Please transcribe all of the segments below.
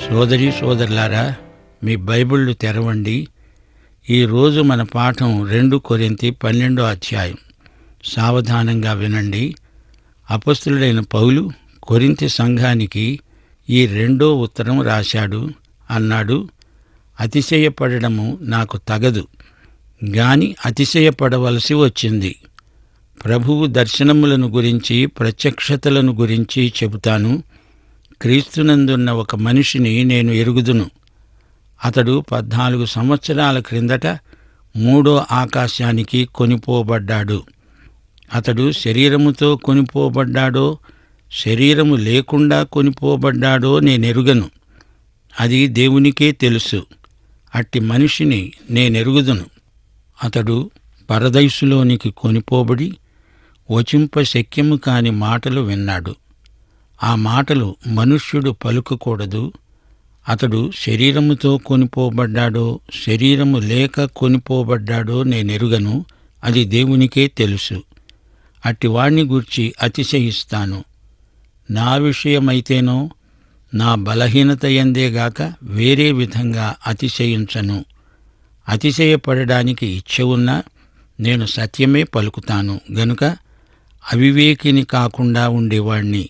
సోదరీ సోదరులారా, మీ బైబిళ్ళు తెరవండి. ఈరోజు మన పాఠం 2 కొరింథీ 12వ అధ్యాయం. సావధానంగా వినండి. అపొస్తలుడైన పౌలు కొరింథీ సంఘానికి ఈ 2వ ఉత్తరం రాశాడు. అన్నాడు, అతిశయపడడము నాకు తగదు, గాని అతిశయపడవలసి వచ్చింది. ప్రభువు దర్శనములను గురించి, ప్రత్యక్షతలను గురించి చెబుతాను. క్రీస్తునందున్న ఒక మనిషిని నేను ఎరుగుదును. అతడు 14 సంవత్సరాల క్రిందట 3వ ఆకాశానికి కొనిపోబడ్డాడు. అతడు శరీరముతో కొనిపోబడ్డాడో, శరీరము లేకుండా కొనిపోబడ్డాడో నేనెరుగను. అది దేవునికే తెలుసు. అట్టి మనిషిని నేనెరుగుదును. అతడు పరదైసులోనికి కొనిపోబడి వచింపశక్యము కాని మాటలు విన్నాడు. ఆ మాటలు మనుష్యుడు పలుకకూడదు. అతడు శరీరముతో కొనిపోబడ్డాడో, శరీరము లేక కొనిపోబడ్డాడో నేనెరుగను. అది దేవునికే తెలుసు. అట్టివాణ్ణి గూర్చి అతిశయిస్తాను. నా విషయమైతేనో, నా బలహీనత యందేగాక వేరే విధంగా అతిశయించను. అతిశయపడడానికి ఇచ్చ ఉన్నా నేను సత్యమే పలుకుతాను గనుక అవివేకిని కాకుండా ఉండేవాణ్ణి.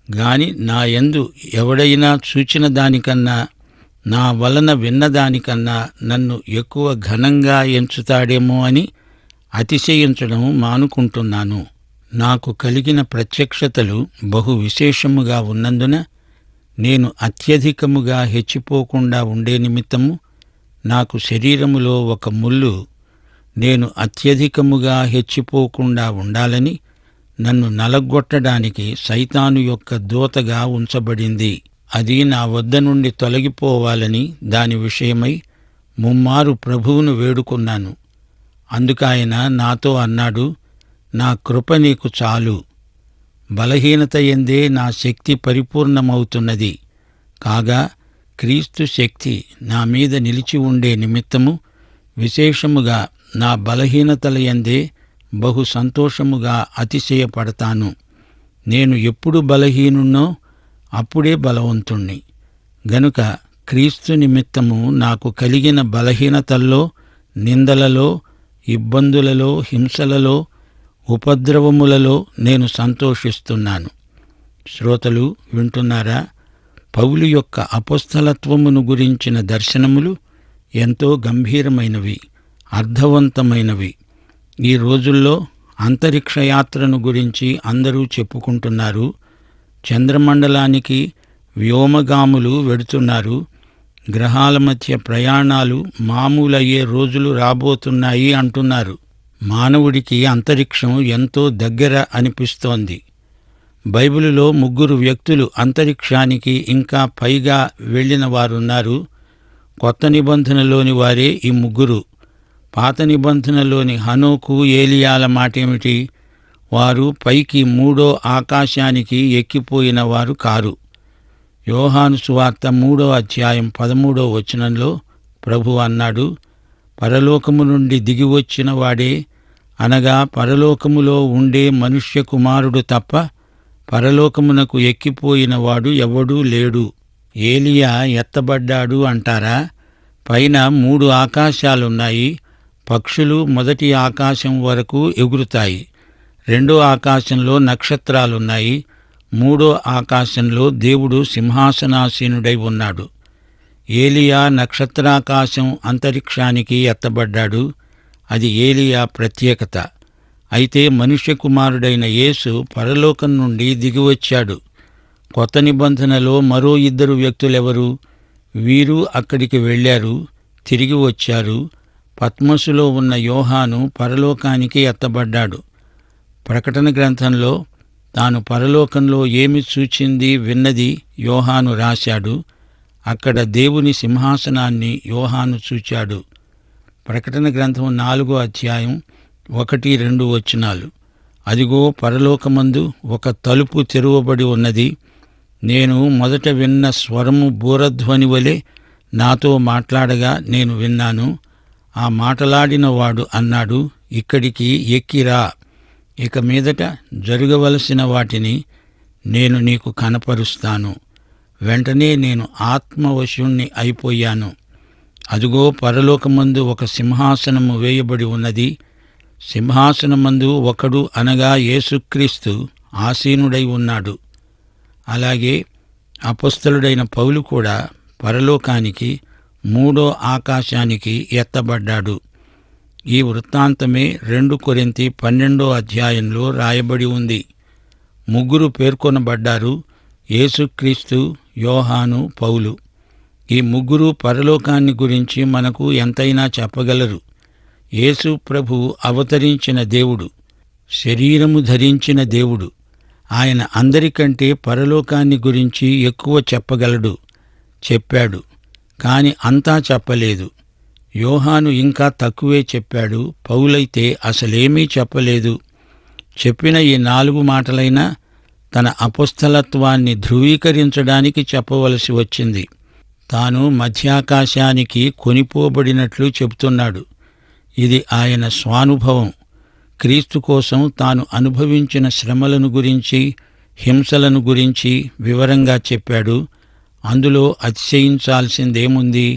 గాని నా యందు ఎవడైనా చూచిన దానికన్నా, నా వలన విన్నదానికన్నా నన్ను ఎక్కువ ఘనంగా ఎంచుతాడేమో అని అతిశయించడం మానుకుంటున్నాను. నాకు కలిగిన ప్రత్యక్షతలు బహు విశేషముగా ఉన్నందున నేను అత్యధికముగా హెచ్చిపోకుండా ఉండే నిమిత్తము నాకు శరీరములో ఒక ముల్లు నేను అత్యధికముగా హెచ్చిపోకుండా ఉండాలని నన్ను నలగొట్టడానికి సైతాను యొక్క దూతగా ఉంచబడింది. అది నా వద్ద నుండి తొలగిపోవాలని దాని విషయమై ముమ్మారు ప్రభువును వేడుకున్నాను. అందుకాయన నాతో అన్నాడు, నా కృప నీకు చాలు. బలహీనత యందే నా శక్తి పరిపూర్ణమవుతున్నది. కాగా క్రీస్తు శక్తి నా మీద నిలిచి ఉండే నిమిత్తము విశేషముగా నా బలహీనతల యందే బహు సంతోషముగా అతిశయపడతాను. నేను ఎప్పుడు బలహీనున్నో అప్పుడే బలవంతుణ్ణి. గనుక క్రీస్తు నిమిత్తము నాకు కలిగిన బలహీనతల్లో, నిందలలో, ఇబ్బందులలో, హింసలలో, ఉపద్రవములలో నేను సంతోషిస్తున్నాను. శ్రోతలు వింటున్నారా? పౌలు యొక్క అపొస్తలత్వమును గురించిన దర్శనములు ఎంతో గంభీరమైనవి, అర్థవంతమైనవి. ఈ రోజుల్లో అంతరిక్షయాత్రను గురించి అందరూ చెప్పుకుంటున్నారు. చంద్రమండలానికి వ్యోమగాములు వెడుతున్నారు. గ్రహాల మధ్య ప్రయాణాలు మామూలయ్యే రోజులు రాబోతున్నాయి అంటున్నారు. మానవుడికి అంతరిక్షం ఎంతో దగ్గర అనిపిస్తోంది. బైబిలులో 3 వ్యక్తులు అంతరిక్షానికి ఇంకా పైగా వెళ్లిన వారున్నారు. కొత్త నిబంధనలోని వారే ఈ 3. పాత నిబంధనలోని హనోకు, ఏలియాల మాటేమిటి? వారు పైకి 3వ ఆకాశానికి ఎక్కిపోయిన వారు కారు. యోహాను సువార్త 3వ అధ్యాయం 13వ వచనంలో ప్రభు అన్నాడు, పరలోకము నుండి దిగివచ్చిన వాడే, అనగా పరలోకములో ఉండే మనుష్య కుమారుడు తప్ప పరలోకమునకు ఎక్కిపోయిన వాడు ఎవడూ లేడు. ఏలియా ఎత్తబడ్డాడు అంటారా? పైన 3 ఆకాశాలున్నాయి. పక్షులు మొదటి ఆకాశం వరకు ఎగురుతాయి. 2వ ఆకాశంలో నక్షత్రాలున్నాయి. 3వ ఆకాశంలో దేవుడు సింహాసనాసీనుడై ఉన్నాడు. ఏలియా నక్షత్రాకాశం అంతరిక్షానికి ఎత్తబడ్డాడు. అది ఏలియా ప్రత్యేకత. అయితే మనుష్య కుమారుడైన యేసు పరలోకం నుండి దిగివచ్చాడు. కొత్త నిబంధనలో మరో 2 వ్యక్తులెవరు? వీరు అక్కడికి వెళ్ళారు, తిరిగి వచ్చారు. పత్మసులో ఉన్న యోహాను పరలోకానికి ఎత్తబడ్డాడు. ప్రకటన గ్రంథంలో తాను పరలోకంలో ఏమి చూచింది, విన్నది యోహాను రాశాడు. అక్కడ దేవుని సింహాసనాన్ని యోహాను చూచాడు. ప్రకటన గ్రంథం 4వ అధ్యాయం 1-2 వచనాలు. అదిగో, పరలోకమందు ఒక తలుపు తెరువబడి ఉన్నది. నేను మొదట విన్న స్వరము బూరధ్వని వలె నాతో మాట్లాడగా నేను విన్నాను. ఆ మాటలాడిన వాడు అన్నాడు, ఇక్కడికి ఎక్కిరా. ఇక మీదట జరగవలసిన వాటిని నేను నీకు కనపరుస్తాను. వెంటనే నేను ఆత్మవశుణ్ణి అయిపోయాను. అదుగో పరలోకమందు ఒక సింహాసనము వేయబడి ఉన్నది. సింహాసనమందు ఒకడు అనగా యేసుక్రీస్తు ఆసీనుడై ఉన్నాడు. అలాగే అపొస్తలుడైన పౌలు కూడా పరలోకానికి, మూడో ఆకాశానికి ఎత్తబడ్డాడు. ఈ వృత్తాంతమే 2 కొరింథీ 12వ అధ్యాయంలో రాయబడి ఉంది. 3 పేర్కొనబడ్డారు: యేసుక్రీస్తు, యోహాను, పౌలు. ఈ 3 పరలోకాన్ని గురించి మనకు ఎంతైనా చెప్పగలరు. యేసు ప్రభువు అవతరించిన దేవుడు, శరీరము ధరించిన దేవుడు. ఆయన అందరికంటే పరలోకాన్ని గురించి ఎక్కువ చెప్పగలడు, చెప్పాడు. కాని అంతా చెప్పలేదు. యోహాను ఇంకా తక్కువే చెప్పాడు. పౌలైతే అసలేమీ చెప్పలేదు. చెప్పిన ఈ 4 మాటలైనా తన అపొస్తలత్వాన్ని ధృవీకరించడానికి చెప్పవలసి వచ్చింది. తాను మధ్యాకాశానికి కొనిపోబడినట్లు చెబుతున్నాడు. ఇది ఆయన స్వానుభవం. క్రీస్తు కోసం తాను అనుభవించిన శ్రమలను గురించి, హింసలను గురించి వివరంగా చెప్పాడు. అందులో అతిశయించాల్సిందేముంది?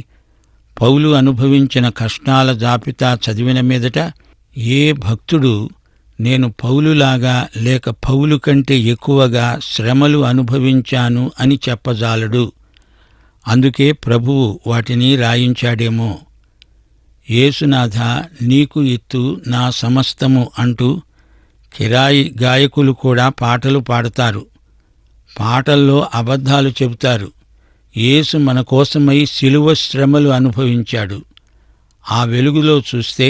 పౌలు అనుభవించిన కష్టాల జాబితా చదివిన మీదట ఏ భక్తుడు నేను పౌలులాగా లేక పౌలు కంటే ఎక్కువగా శ్రమలు అనుభవించాను అని చెప్పజాలడు. అందుకే ప్రభువు వాటిని రాయించాడేమో. యేసునాథ నీకు ఇత్తు నా సమస్తము అంటూ కిరాయి గాయకులు కూడా పాటలు పాడతారు. పాటల్లో అబద్ధాలు చెబుతారు. యేసు మన కోసమై శిలువ శ్రమలు అనుభవించాడు. ఆ వెలుగులో చూస్తే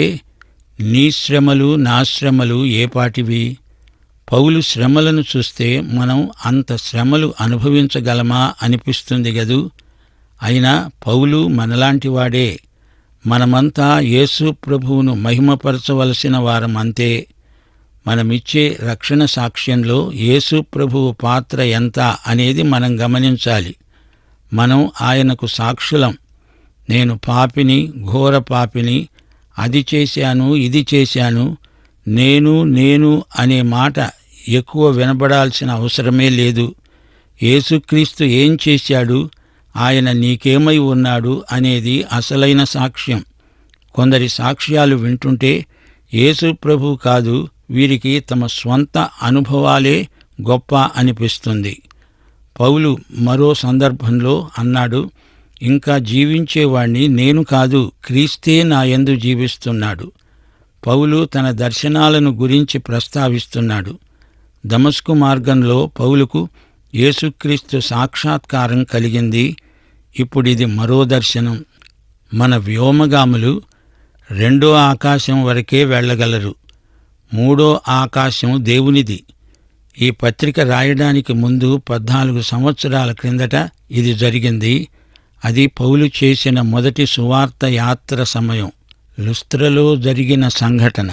నీ శ్రమలు, నా శ్రమలు ఏపాటివి? పౌలు శ్రమలను చూస్తే మనం అంత శ్రమలు అనుభవించగలమా అనిపిస్తుంది గదూ. అయినా పౌలు మనలాంటివాడే. మనమంతా యేసు ప్రభువును మహిమపరచవలసిన వారమంతే. మనమిచ్చే రక్షణ సాక్ష్యంలో యేసు ప్రభువు పాత్ర ఎంత అనేది మనం గమనించాలి. మనం ఆయనకు సాక్షులం. నేను పాపిని, ఘోర పాపిని, అది చేశాను, ఇది చేశాను, నేను అనే మాట ఎక్కువ వినబడాల్సిన అవసరమే లేదు. యేసుక్రీస్తు ఏం చేశాడు, ఆయన నీకేమై ఉన్నాడు అనేది అసలైన సాక్ష్యం. కొందరి సాక్ష్యాలు వింటుంటే యేసు ప్రభు కాదు, వీరికి తమ స్వంత అనుభవాలే గొప్ప అనిపిస్తుంది. పౌలు మరో సందర్భంలో అన్నాడు, ఇంకా జీవించేవాణ్ణి నేను కాదు, క్రీస్తే నాయందు జీవిస్తున్నాడు. పౌలు తన దర్శనాలను గురించి ప్రస్తావిస్తున్నాడు. దమస్కు మార్గంలో పౌలుకు యేసుక్రీస్తు సాక్షాత్కారం కలిగింది. ఇప్పుడిది మరో దర్శనం. మన వ్యోమగాములు 2వ ఆకాశం వరకే వెళ్ళగలరు. 3వ ఆకాశం దేవునిది. ఈ పత్రిక రాయడానికి ముందు 14 సంవత్సరాల క్రిందట ఇది జరిగింది. అది పౌలు చేసిన మొదటి సువార్త యాత్ర సమయం. లుస్త్రలో జరిగిన సంఘటన.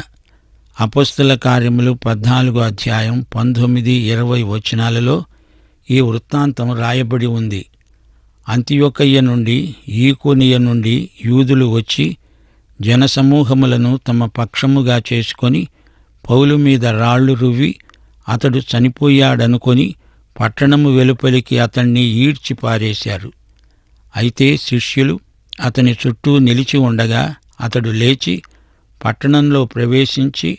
అపొస్తల కార్యములు 14వ అధ్యాయం 19, 20 వచనాలలో ఈ వృత్తాంతం రాయబడి ఉంది. అంతియొకయ్య నుండి, ఈకొనియ నుండి యూదులు వచ్చి జనసమూహములను తమ పక్షముగా చేసుకొని పౌలు మీద రాళ్లు రువ్వి అతడు చనిపోయాడనుకొని పట్టణము వెలుపలికి అతణ్ణి ఈడ్చి పారేశారు. అయితే శిష్యులు అతని చుట్టూ నిలిచి ఉండగా అతడు లేచి పట్టణంలో ప్రవేశించి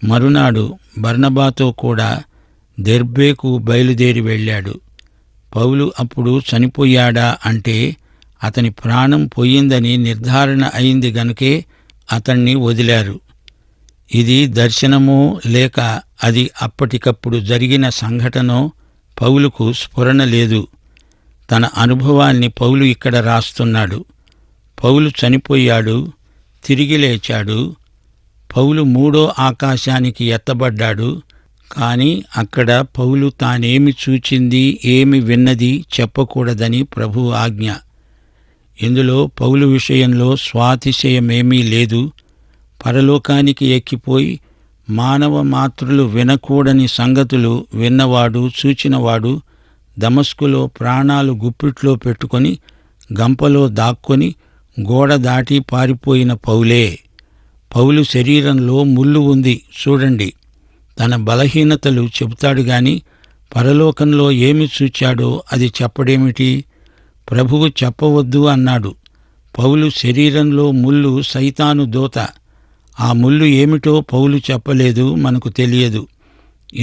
మరునాడు బర్నబాతో కూడా దెర్బేకు బయలుదేరి వెళ్ళాడు. పౌలు అప్పుడు చనిపోయాడా అంటే అతని ప్రాణం పోయిందని నిర్ధారణ అయింది గనుకే అతణ్ణి వదిలారు. ఇది దర్శనమో లేక అది అప్పటికప్పుడు జరిగిన సంఘటనో పౌలుకు స్ఫురణ లేదు. తన అనుభవాన్ని పౌలు ఇక్కడ రాస్తున్నాడు. పౌలు చనిపోయాడు, తిరిగి లేచాడు. పౌలు 3వ ఆకాశానికి ఎత్తబడ్డాడు. కాని అక్కడ పౌలు తానేమి చూచింది, ఏమి విన్నది చెప్పకూడదని ప్రభువు ఆజ్ఞ. ఇందులో పౌలు విషయంలో స్వాతిశయమేమీ లేదు. పరలోకానికి ఎక్కిపోయి మానవ మాతృలు వినకూడని సంగతులు విన్నవాడు, చూచినవాడు, దమస్కులో ప్రాణాలు గుప్పిట్లో పెట్టుకొని గంపలో దాక్కొని గోడ దాటి పారిపోయిన పౌలే. పౌలు శరీరంలో ముళ్ళు ఉంది చూడండి. తన బలహీనతలు చెబుతాడు గాని పరలోకంలో ఏమి చూచాడో అది చెప్పడేమిటి? ప్రభువు చెప్పవద్దు అన్నాడు. పౌలు శరీరంలో ముళ్ళు సైతాను దూత. ఆ ముళ్ళు ఏమిటో పౌలు చెప్పలేదు, మనకు తెలియదు.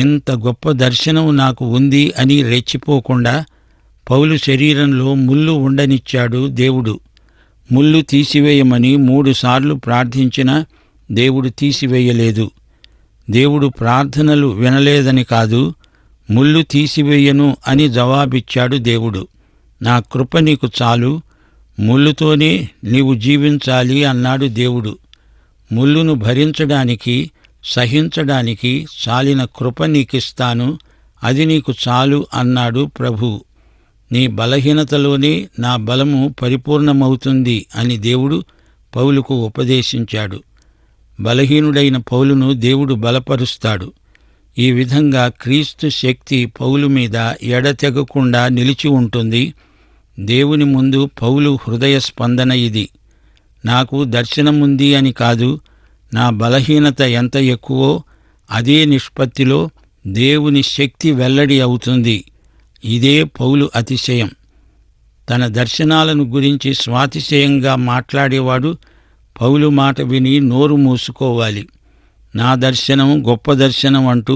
ఇంత గొప్ప దర్శనం నాకు ఉంది అని రెచ్చిపోకుండా పౌలు శరీరంలో ముళ్ళు ఉండనిచ్చాడు దేవుడు. ముళ్ళు తీసివేయమని 3 సార్లు ప్రార్థించినా దేవుడు తీసివేయలేదు. దేవుడు ప్రార్థనలు వినలేదని కాదు, ముళ్ళు తీసివేయను అని జవాబిచ్చాడు దేవుడు. నా కృప నీకు చాలు, ముళ్ళుతోనే నీవు జీవించాలి అన్నాడు దేవుడు. ముళ్ళును భరించడానికి, సహించడానికి చాలిన కృప నీకిస్తాను, అది నీకు చాలు అన్నాడు ప్రభువు. నీ బలహీనతలోనే నా బలము పరిపూర్ణమవుతుంది అని దేవుడు పౌలుకు ఉపదేశించాడు. బలహీనుడైన పౌలును దేవుడు బలపరుస్తాడు. ఈ విధంగా క్రీస్తు శక్తి పౌలు మీద ఎడతెగకుండా నిలిచి ఉంటుంది. దేవుని ముందు పౌలు హృదయ స్పందన ఇది. నాకు దర్శనముంది అని కాదు, నా బలహీనత ఎంత ఎక్కువో అదే నిష్పత్తిలో దేవుని శక్తి వెల్లడి అవుతుంది. ఇదే పౌలు అతిశయం. తన దర్శనాలను గురించి స్వాతిశయంగా మాట్లాడేవాడు పౌలు మాట విని నోరు మూసుకోవాలి. నా దర్శనం గొప్ప దర్శనం అంటూ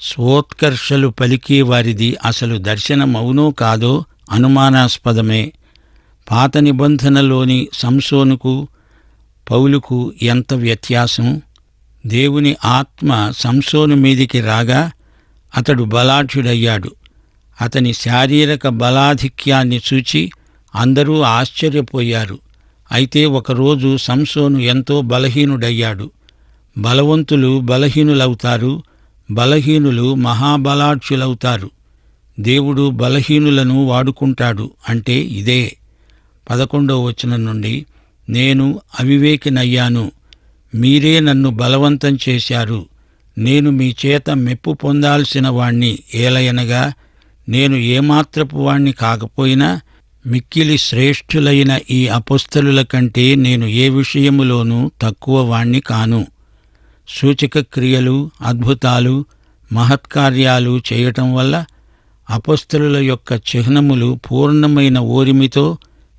స్వోత్కర్షలు పలికే వారిది అసలు దర్శనమవునో కాదో అనుమానాస్పదమే. పాత నిబంధనలోని సంసోనుకు పౌలుకు ఎంత వ్యత్యాసం! దేవుని ఆత్మ సంసోను మీదికి రాగా అతడు బలాఢ్యుడయ్యాడు. అతని శారీరక బలాధిక్యాన్ని చూచి అందరూ ఆశ్చర్యపోయారు. అయితే ఒకరోజు సంసోను ఎంతో బలహీనుడయ్యాడు. బలవంతులు బలహీనులవుతారు, బలహీనులు మహాబలాఢ్యులవుతారు. దేవుడు బలహీనులను వాడుకుంటాడు అంటే ఇదే. 11వ వచనం నుండి, నేను అవివేకినయ్యాను, మీరే నన్ను బలవంతం చేశారు. నేను మీ చేత మెప్పు పొందాల్సిన వాణ్ణి, ఏలయనగా నేను ఏమాత్రపు వాణ్ణి కాకపోయినా మిక్కిలి శ్రేష్ఠులైన ఈ అపొస్తలుల కంటే నేను ఏ విషయములోనూ తక్కువ వాణ్ణి కాను. సూచక క్రియలు, అద్భుతాలు, మహత్కార్యాలు చేయటం వల్ల అపొస్తలుల యొక్క చిహ్నములు పూర్ణమైన ఓరిమితో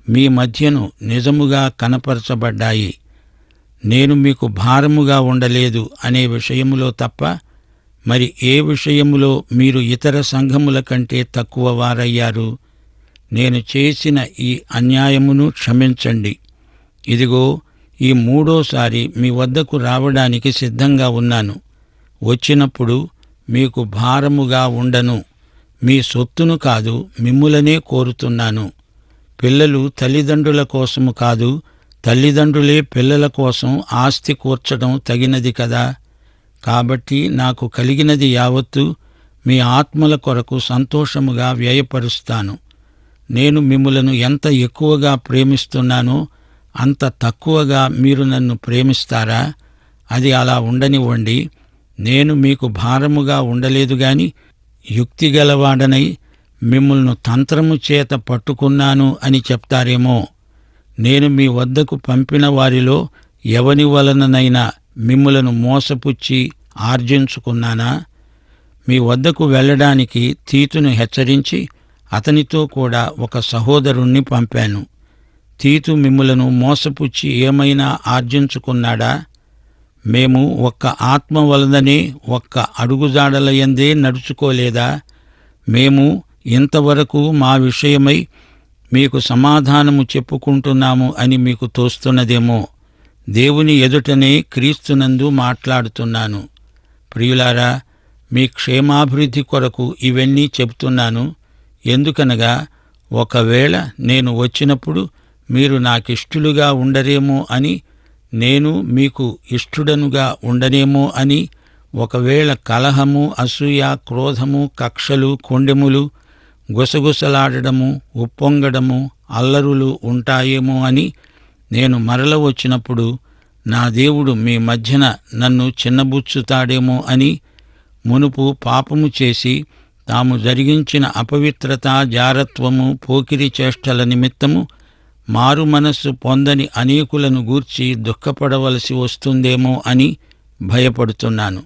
మీ మధ్యను నిజముగా కనపరచబడ్డాయి. నేను మీకు భారముగా ఉండలేదు అనే విషయములో తప్ప మరి ఏ విషయములో మీరు ఇతర సంఘముల కంటే తక్కువ వారయ్యారు? నేను చేసిన ఈ అన్యాయమును క్షమించండి. ఇదిగో ఈ 3వసారి మీ వద్దకు రావడానికి సిద్ధంగా ఉన్నాను. వచ్చినప్పుడు మీకు భారముగా ఉండను. మీ సొత్తును కాదు, మిమ్ములనే కోరుతున్నాను. పిల్లలు తల్లిదండ్రుల కోసము కాదు, తల్లిదండ్రులే పిల్లల కోసం ఆస్తి కూర్చడం తగినది కదా. కాబట్టి నాకు కలిగినది యావత్తు మీ ఆత్మల కొరకు సంతోషముగా వ్యయపరుస్తాను. నేను మిమ్ములను ఎంత ఎక్కువగా ప్రేమిస్తున్నానో అంత తక్కువగా మీరు నన్ను ప్రేమిస్తారా? అది అలా ఉండనివ్వండి. నేను మీకు భారముగా ఉండలేదు గాని యుక్తిగలవాడనై మిమ్ములను తంత్రము చేత పట్టుకున్నాను అని చెప్తారేమో. నేను మీ వద్దకు పంపిన వారిలో ఎవని వలననైనా మిమ్ములను మోసపుచ్చి ఆర్జించుకున్నానా? మీ వద్దకు వెళ్ళడానికి తీతును హెచ్చరించి అతనితో కూడా ఒక సహోదరుణ్ణి పంపాను. తీతు మిమ్ములను మోసపుచ్చి ఏమైనా ఆర్జించుకున్నాడా? మేము ఒక్క ఆత్మ వలననే ఒక్క అడుగుజాడలయందే నడుచుకోలేదా? మేము ఇంతవరకు మా విషయమై మీకు సమాధానము చెప్పుకుంటున్నాము అని మీకు తోస్తున్నదేమో. దేవుని ఎదుటనే క్రీస్తునందు మాట్లాడుతున్నాను. ప్రియులారా, మీ క్షేమాభివృద్ధి కొరకు ఇవన్నీ చెబుతున్నాను. ఎందుకనగా ఒకవేళ నేను వచ్చినప్పుడు మీరు నాకిష్టులుగా ఉండరేమో అని, నేను మీకు ఇష్టుడనుగా ఉండనేమో అని, ఒకవేళ కలహము, అసూయ, క్రోధము, కక్షలు, కొండెములు, గుసగుసలాడడము, ఉప్పొంగడము, అల్లరులు ఉంటాయేమో అని నేను మరల వచ్చినప్పుడు నా దేవుడు మీ మధ్యన నన్ను చిన్నబుచ్చుతాడేమో అని, మునుపు పాపము చేసి తాము జరిగించిన అపవిత్రత, జారత్వము, పోకిరి చేష్టల నిమిత్తము మారు మనస్సు పొందని అనేకులను గూర్చి దుఃఖపడవలసి వస్తుందేమో అని భయపడుతున్నాను.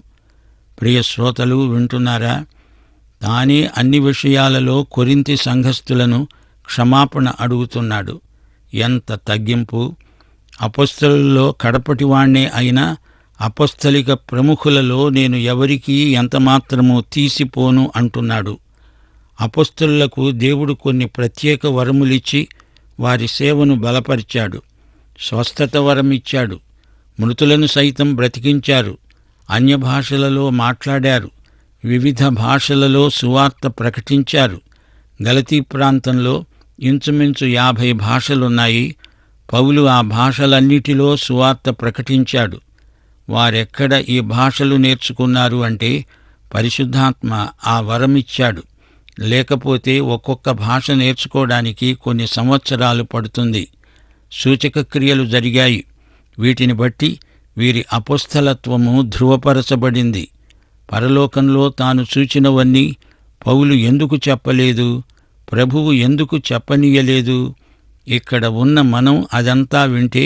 ప్రియ శ్రోతలు వింటున్నారా? తానే అన్ని విషయాలలో కొరింథీ సంఘస్థులను క్షమాపణ అడుగుతున్నాడు. ఎంత తగ్గింపు! అపొస్తలుల్లో కడపటివాణ్ణే అయినా అపొస్తలిక ప్రముఖులలో నేను ఎవరికీ ఎంతమాత్రమూ తీసిపోను అంటున్నాడు. అపొస్తలులకు దేవుడు కొన్ని ప్రత్యేక వరములిచ్చి వారి సేవను బలపరిచాడు. స్వస్థత వరమిచ్చాడు. మృతులను సైతం బ్రతికించారు. అన్యభాషలలో మాట్లాడారు. వివిధ భాషలలో సువార్త ప్రకటించారు. గలతీ ప్రాంతంలో ఇంచుమించు 50 భాషలున్నాయి. పౌలు ఆ భాషలన్నిటిలో సువార్త ప్రకటించాడు. వారెక్కడ ఈ భాషలు నేర్చుకున్నారు అంటే పరిశుద్ధాత్మ ఆ వరమిచ్చాడు. లేకపోతే ఒక్కొక్క భాష నేర్చుకోవడానికి కొన్ని సంవత్సరాలు పడుతుంది. సూచక క్రియలు జరిగాయి. వీటిని బట్టి వీరి అపొస్తలత్వము ధృవపరచబడింది. పరలోకంలో తాను చూచినవన్నీ పౌలు ఎందుకు చెప్పలేదు? ప్రభువు ఎందుకు చెప్పనీయలేదు? ఇక్కడ ఉన్న మనం అదంతా వింటే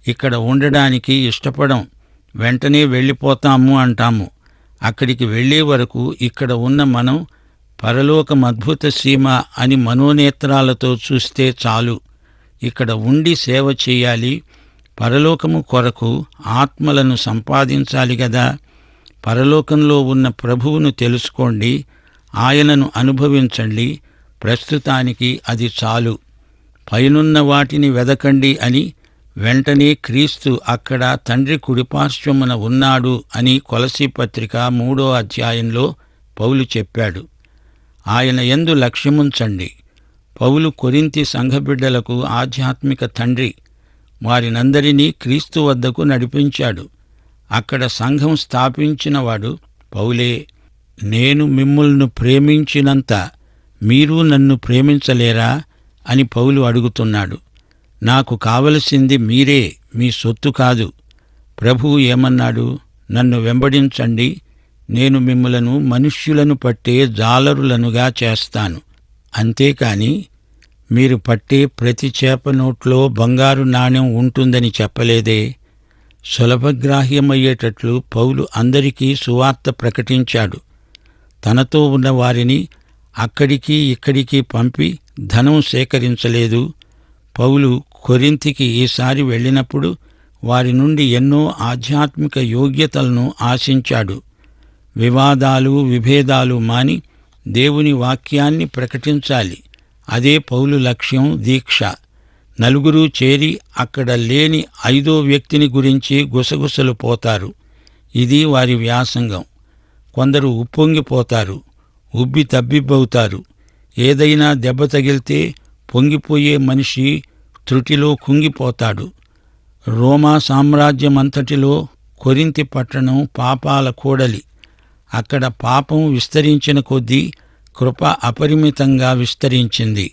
ఇక్కడ ఉండడానికి ఇష్టపడం. వెంటనే వెళ్ళిపోతాము అంటాము. అక్కడికి వెళ్లే వరకు ఇక్కడ ఉన్న మనం పరలోకమద్భుత సీమ అని మనోనేత్రాలతో చూస్తే చాలు. ఇక్కడ ఉండి సేవ చేయాలి. పరలోకము కొరకు ఆత్మలను సంపాదించాలి గదా. పరలోకంలో ఉన్న ప్రభువును తెలుసుకోండి, ఆయనను అనుభవించండి. ప్రస్తుతానికి అది చాలు. పైనున్న వాటిని వెదకండి అని వెంటనే క్రీస్తు అక్కడ తండ్రి కుడిపార్శ్వమున ఉన్నాడు అని కొలసీ పత్రిక 3వ అధ్యాయంలో పౌలు చెప్పాడు. ఆయన యందు లక్ష్యముంచండి. పౌలు కొరింథీ సంఘబిడ్డలకు ఆధ్యాత్మిక తండ్రి. వారినందరినీ క్రీస్తు వద్దకు నడిపించాడు. అక్కడ సంఘం స్థాపించినవాడు పౌలే. నేను మిమ్ములను ప్రేమించినంత మీరు నన్ను ప్రేమించలేరా అని పౌలు అడుగుతున్నాడు. నాకు కావలసింది మీరే, మీ సొత్తు కాదు. ప్రభువు ఏమన్నాడు? నన్ను వెంబడించండి, నేను మిమ్ములను మనుష్యులను పట్టే జాలరులనుగా చేస్తాను. అంతేకాని మీరు పట్టే ప్రతి చేప నోట్లో బంగారు నాణెం ఉంటుందని చెప్పలేదే. సులభగ్రాహ్యమయ్యేటట్లు పౌలు అందరికీ సువార్త ప్రకటించాడు. తనతో ఉన్న వారిని అక్కడికి ఇక్కడికి పంపి ధనం సేకరించలేదు. పౌలు కొరింథీకి ఈసారి వెళ్ళినప్పుడు వారి నుండి ఎన్నో ఆధ్యాత్మిక యోగ్యతలను ఆశించాడు. వివాదాలు, విభేదాలు మాని దేవుని వాక్యాన్ని ప్రకటించాలి. అదే పౌలు లక్ష్యం, దీక్ష. నలుగురు చేరి అక్కడ లేని 5వ వ్యక్తిని గురించి గుసగుసలు పోతారు. ఇది వారి వ్యాసంగం. కొందరు ఉప్పొంగిపోతారు, ఉబ్బి తబ్బిబ్బవుతారు. ఏదైనా దెబ్బ తగిలితే పొంగిపోయే మనిషి త్రుటిలో కుంగిపోతాడు. రోమా సామ్రాజ్యమంతటిలో కొరింథీ పట్టణం పాపాల కూడలి. అక్కడ పాపం విస్తరించిన కొద్దీ కృప అపరిమితంగా విస్తరించింది.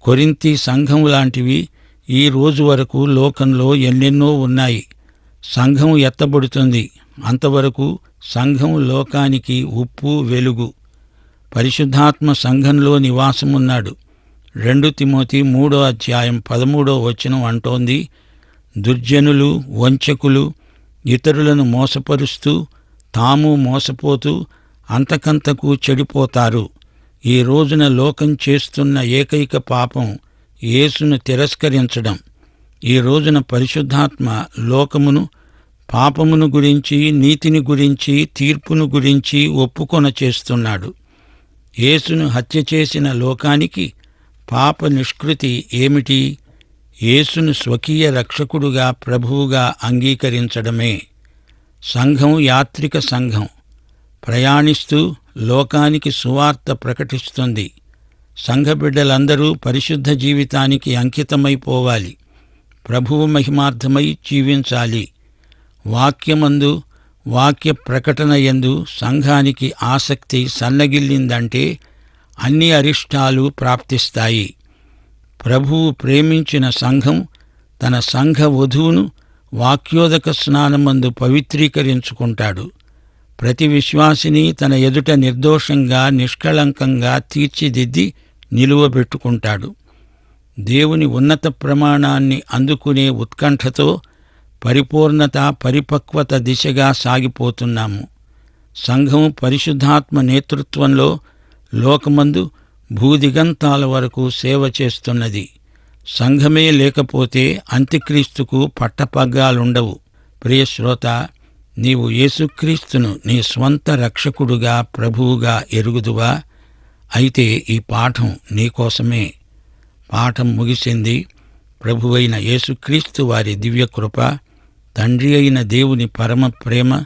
కొరింథీ సంఘం లాంటివి ఈ రోజు వరకు లోకంలో ఎన్నెన్నో ఉన్నాయి. సంఘం ఎత్తబడుతుంది. అంతవరకు సంఘం లోకానికి ఉప్పు, వెలుగు. పరిశుద్ధాత్మ సంఘంలో నివాసమున్నాడు. 2 తిమోతి 3వ అధ్యాయం 13వ వచనం అంటోంది, దుర్జనులు, వంచకులు, ఇతరులను మోసపరుస్తూ తాము మోసపోతూ అంతకంతకు చెడిపోతారు. ఈ రోజున లోకం చేస్తున్న ఏకైక పాపం యేసును తిరస్కరించడం. ఈ రోజున పరిశుద్ధాత్మ లోకమును, పాపమును గురించి, నీతిని గురించి, తీర్పును గురించి ఒప్పుకొన చేస్తున్నాడు. యేసును హత్య చేసిన లోకానికి పాప నిష్కృతి ఏమిటి? యేసును స్వకీయ రక్షకుడుగా, ప్రభువుగా అంగీకరించడమే. సంఘం యాత్రిక సంఘం. ప్రయాణిస్తూ లోకానికి సువార్త ప్రకటిస్తుంది. సంఘబిడ్డలందరూ పరిశుద్ధ జీవితానికి అంకితమైపోవాలి. ప్రభువు మహిమార్థమై జీవించాలి. వాక్యమందు, వాక్య ప్రకటన యందు సంఘానికి ఆసక్తి సన్నగిల్లిందంటే అన్ని అరిష్టాలు ప్రాప్తిస్తాయి. ప్రభువు ప్రేమించిన సంఘం తన సంఘ వధువును వాక్యోదక స్నానమందు పవిత్రీకరించుకుంటాడు. ప్రతి విశ్వాసిని తన ఎదుట నిర్దోషంగా, నిష్కళంకంగా తీర్చిదిద్ది నిలువబెట్టుకుంటాడు. దేవుని ఉన్నత ప్రమాణాన్ని అందుకునే ఉత్కంఠతో పరిపూర్ణత, పరిపక్వత దిశగా సాగిపోతున్నాము. సంఘం పరిశుద్ధాత్మ నేతృత్వంలో లోకమందు భూదిగంతాల వరకు సేవ చేస్తున్నది. సంఘమే లేకపోతే అంత్యక్రీస్తుకు పట్టపగ్గాలుండవు. ప్రియశ్రోత, నీవు యేసుక్రీస్తును నీ స్వంత రక్షకుడుగా, ప్రభువుగా ఎరుగుదువా? అయితే ఈ పాఠం నీకోసమే. పాఠం ముగిసింది. ప్రభువైన యేసుక్రీస్తు వారి దివ్యకృప, తండ్రి అయిన దేవుని పరమ ప్రేమ,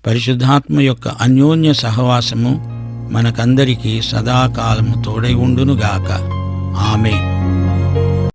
పరిశుద్ధాత్మ యొక్క అన్యోన్య సహవాసము మనకందరికీ సదాకాలము తోడై ఉండునుగాక. ఆమేన్.